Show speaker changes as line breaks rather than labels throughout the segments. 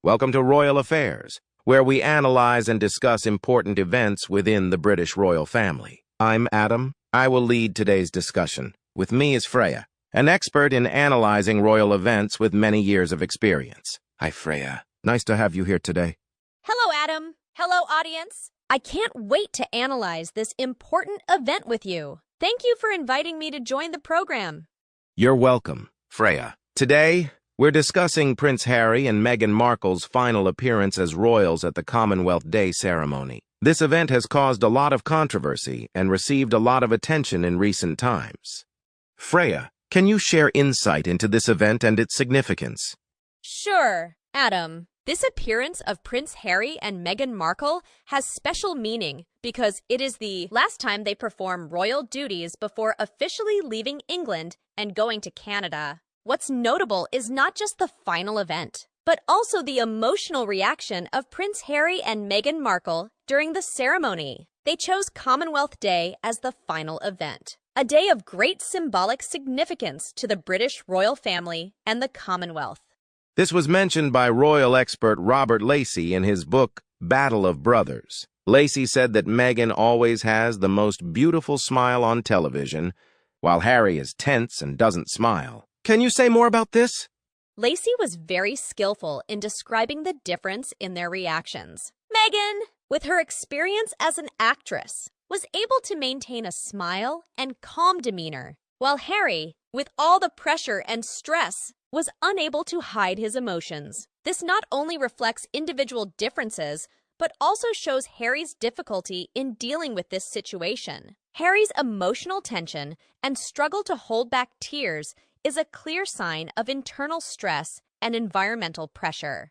Welcome to Royal Affairs, where we analyze and discuss important events within the British royal family. I'm Adam. I will lead today's discussion. With me is Freya, an expert in analyzing royal events with many years of experience. Hi, Freya. Nice to have you here today.
Hello, Adam. Hello, audience. I can't wait to analyze this important event with you. Thank you for inviting me to join the program.
You're welcome, Freya. Today, we're discussing Prince Harry and Meghan Markle's final appearance as royals at the Commonwealth Day ceremony. This event has caused a lot of controversy and received a lot of attention in recent times. Freya, can you share insight into this event and its significance?
Sure, Adam. This appearance of Prince Harry and Meghan Markle has special meaning because it is the last time they perform royal duties before officially leaving England and going to Canada. What's notable is not just the final event, but also the emotional reaction of Prince Harry and Meghan Markle during the ceremony. They chose Commonwealth Day as the final event, a day of great symbolic significance to the British royal family and the Commonwealth.
This was mentioned by royal expert Robert Lacey in his book, Battle of Brothers. Lacey said that Meghan always has the most beautiful smile on television, while Harry is tense and doesn't smile. Can you say more about this?
Lacey was very skillful in describing the difference in their reactions. Meghan, with her experience as an actress, was able to maintain a smile and calm demeanor, while Harry, with all the pressure and stress, was unable to hide his emotions. This not only reflects individual differences, but also shows Harry's difficulty in dealing with this situation. Harry's emotional tension and struggle to hold back tears is a clear sign of internal stress and environmental pressure.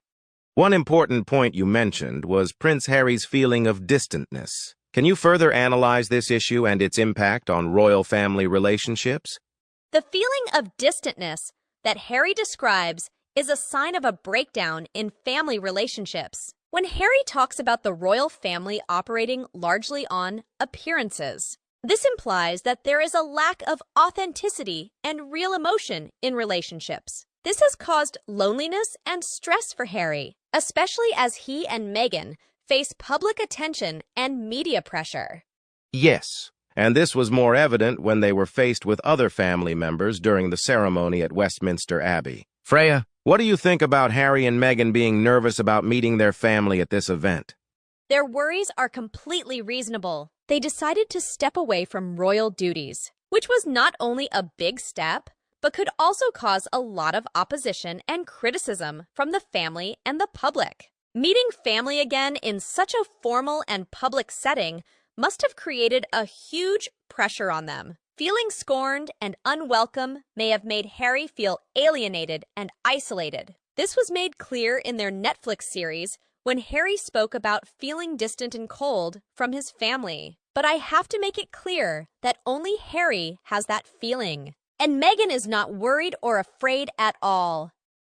One important point you mentioned was Prince Harry's feeling of distantness. Can you further analyze this issue and its impact on royal family relationships?
The feeling of distantness that Harry describes is a sign of a breakdown in family relationships. When Harry talks about the royal family operating largely on appearances, this implies that there is a lack of authenticity and real emotion in relationships. This has caused loneliness and stress for Harry, especially as he and Meghan face public attention and media pressure.
Yes, and this was more evident when they were faced with other family members during the ceremony at Westminster Abbey. Freya, what do you think about Harry and Meghan being nervous about meeting their family at this event?
Their worries are completely reasonable. They decided to step away from royal duties, which was not only a big step, but could also cause a lot of opposition and criticism from the family and the public. Meeting family again in such a formal and public setting must have created a huge pressure on them. Feeling scorned and unwelcome may have made Harry feel alienated and isolated. This was made clear in their Netflix series when Harry spoke about feeling distant and cold from his family. But I have to make it clear that only Harry has that feeling. And Meghan is not worried or afraid at all.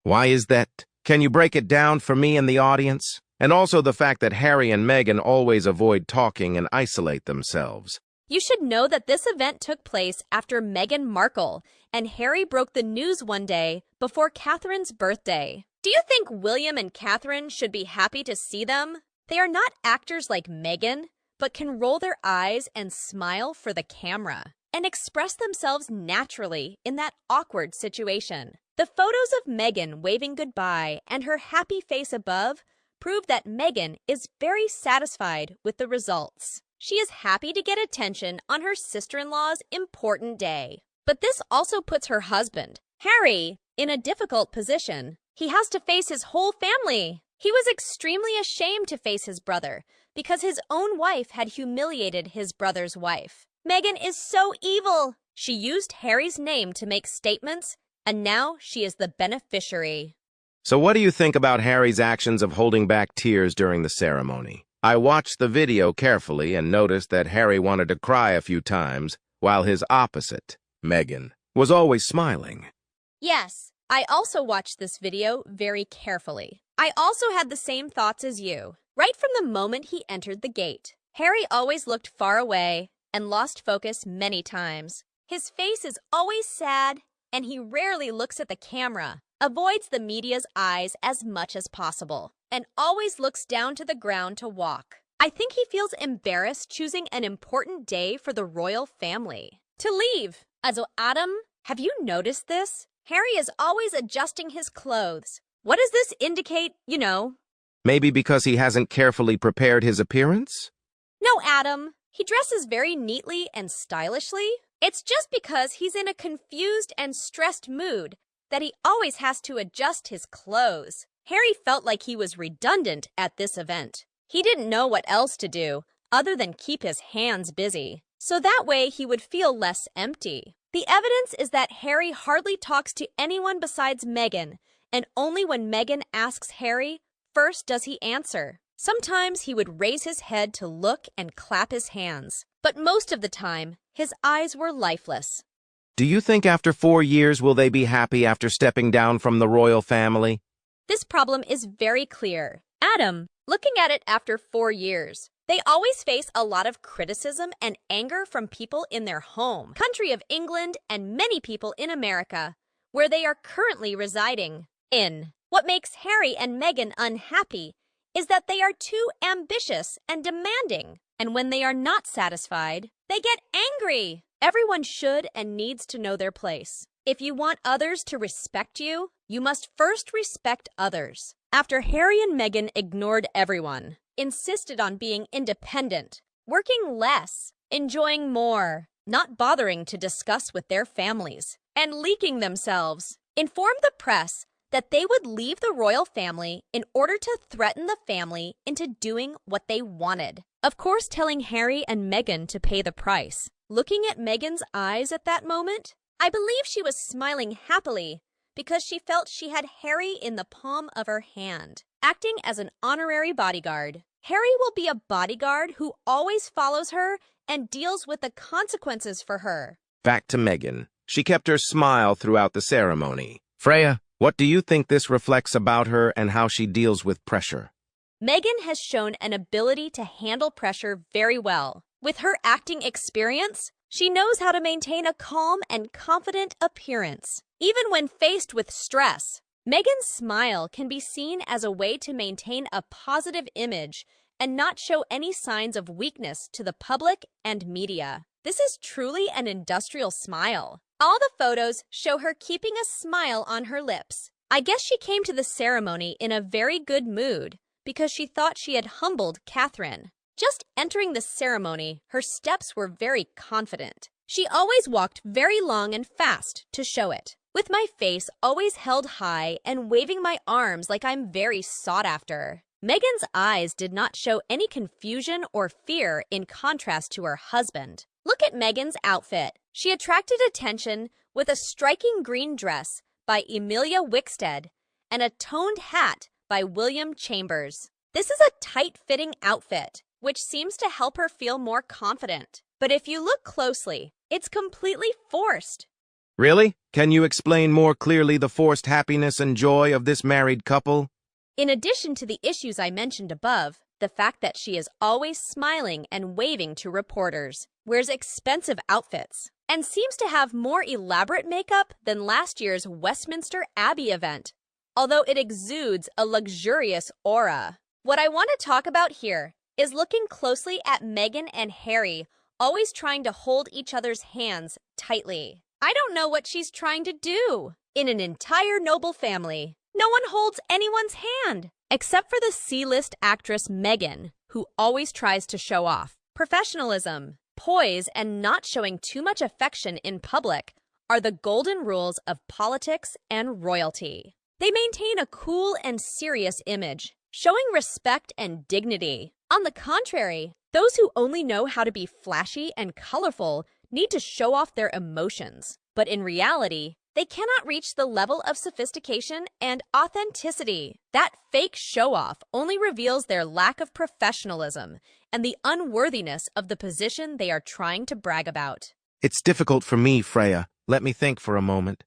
Why is that? Can you break it down for me and the audience? And also the fact that Harry and Meghan always avoid talking and isolate themselves.
You should know that this event took place after Meghan Markle and Harry broke the news one day before Catherine's birthday. Do you think William and Catherine should be happy to see them? They are not actors like Meghan, but can roll their eyes and smile for the camera and express themselves naturally in that awkward situation. The photos of Meghan waving goodbye and her happy face above prove that Meghan is very satisfied with the results. She is happy to get attention on her sister-in-law's important day. But this also puts her husband, Harry, in a difficult position. He has to face his whole family. He was extremely ashamed to face his brother because his own wife had humiliated his brother's wife. Meghan is so evil. She used Harry's name to make statements, and now she is the beneficiary.
So what do you think about Harry's actions of holding back tears during the ceremony? I watched the video carefully and noticed that Harry wanted to cry a few times, while his opposite, Meghan, was always smiling.
Yes, I also watched this video very carefully. I also had the same thoughts as you. Right from the moment he entered the gate, Harry always looked far away and lost focus many times. His face is always sad, and he rarely looks at the camera. avoids the media's eyes as much as possible, and always looks down to the ground to walk. I think he feels embarrassed choosing an important day for the royal family to leave. Also, Adam, have you noticed this? Harry is always adjusting his clothes. What does this indicate,
Maybe because he hasn't carefully prepared his appearance?
No, Adam. He dresses very neatly and stylishly. It's just because he's in a confused and stressed mood that he always has to adjust his clothes. Harry felt like he was redundant at this event. He didn't know what else to do other than keep his hands busy, so that way he would feel less empty. The evidence is that Harry hardly talks to anyone besides Meghan, and only when Meghan asks Harry, first does he answer. Sometimes he would raise his head to look and clap his hands, but most of the time, his eyes were lifeless.
Do you think after 4 years will they be happy after stepping down from the royal family?
This problem is very clear. Adam, looking at it after 4 years, they always face a lot of criticism and anger from people in their home country of England and many people in America, where they are currently residing in. What makes Harry and Meghan unhappy is that they are too ambitious and demanding, and when they are not satisfied, they get angry. Everyone should and needs to know their place. If you want others to respect you, you must first respect others. After Harry and Meghan ignored everyone, insisted on being independent, working less, enjoying more, not bothering to discuss with their families, and leaking themselves, informed the press that they would leave the royal family in order to threaten the family into doing what they wanted. Of course, telling Harry and Meghan to pay the price. Looking at Meghan's eyes at that moment, I believe she was smiling happily because she felt she had Harry in the palm of her hand, acting as an honorary bodyguard. Harry will be a bodyguard who always follows her and deals with the consequences for her.
Back to Meghan. She kept her smile throughout the ceremony. Freya, what do you think this reflects about her and how she deals with pressure?
Meghan has shown an ability to handle pressure very well. With her acting experience, she knows how to maintain a calm and confident appearance. Even when faced with stress, Meghan's smile can be seen as a way to maintain a positive image and not show any signs of weakness to the public and media. This is truly an industrial smile. All the photos show her keeping a smile on her lips. I guess she came to the ceremony in a very good mood because she thought she had humbled Catherine. Just entering the ceremony, her steps were very confident. She always walked very long and fast to show it, with my face always held high and waving my arms like I'm very sought after. Meghan's eyes did not show any confusion or fear in contrast to her husband. Look at Meghan's outfit. She attracted attention with a striking green dress by Emilia Wickstead and a toned hat by William Chambers. This is a tight-fitting outfit, which seems to help her feel more confident. But if you look closely, it's completely forced.
Really? Can you explain more clearly the forced happiness and joy of this married couple?
In addition to the issues I mentioned above, the fact that she is always smiling and waving to reporters, wears expensive outfits, and seems to have more elaborate makeup than last year's Westminster Abbey event, although it exudes a luxurious aura. What I want to talk about here is looking closely at Meghan and Harry always trying to hold each other's hands tightly. I don't know what she's trying to do. In an entire noble family, no one holds anyone's hand, except for the C-list actress Meghan, who always tries to show off. Professionalism, poise, and not showing too much affection in public are the golden rules of politics and royalty. They maintain a cool and serious image, showing respect and dignity. On the contrary, those who only know how to be flashy and colorful need to show off their emotions. But in reality, they cannot reach the level of sophistication and authenticity. That fake show-off only reveals their lack of professionalism and the unworthiness of the position they are trying to brag about.
It's difficult for me, Freya. Let me think for a moment.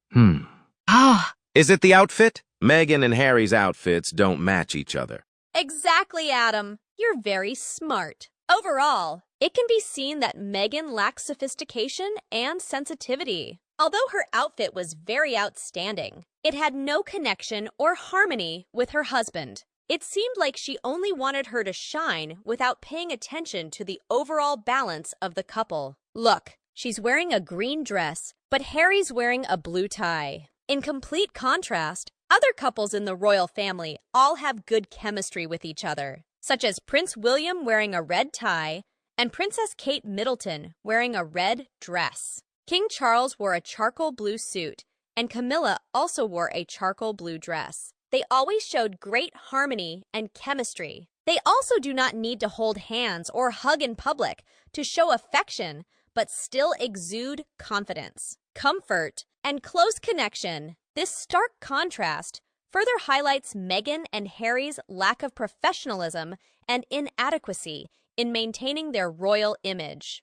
Ah!
Is it the outfit? Meghan and Harry's outfits don't match each other.
Exactly, Adam. You're very smart. Overall, it can be seen that Meghan lacks sophistication and sensitivity. Although her outfit was very outstanding, it had no connection or harmony with her husband. It seemed like she only wanted her to shine without paying attention to the overall balance of the couple. Look, she's wearing a green dress, but Harry's wearing a blue tie. In complete contrast, other couples in the royal family all have good chemistry with each other, such as Prince William wearing a red tie and Princess Kate Middleton wearing a red dress. King Charles wore a charcoal blue suit, and Camilla also wore a charcoal blue dress. They always showed great harmony and chemistry. They also do not need to hold hands or hug in public to show affection, but still exude confidence, comfort, and close connection. This stark contrast further highlights Meghan and Harry's lack of professionalism and inadequacy in maintaining their royal image.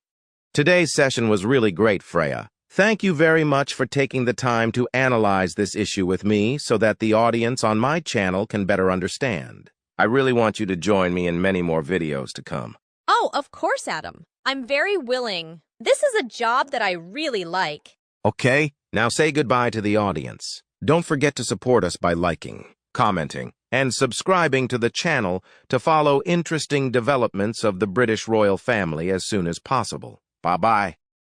Today's session was really great, Freya. Thank you very much for taking the time to analyze this issue with me so that the audience on my channel can better understand. I really want you to join me in many more videos to come.
Oh, of course, Adam. I'm very willing. This is a job that I really like.
Okay, now say goodbye to the audience. Don't forget to support us by liking, commenting, and subscribing to the channel to follow interesting developments of the British royal family as soon as possible. Bye-bye.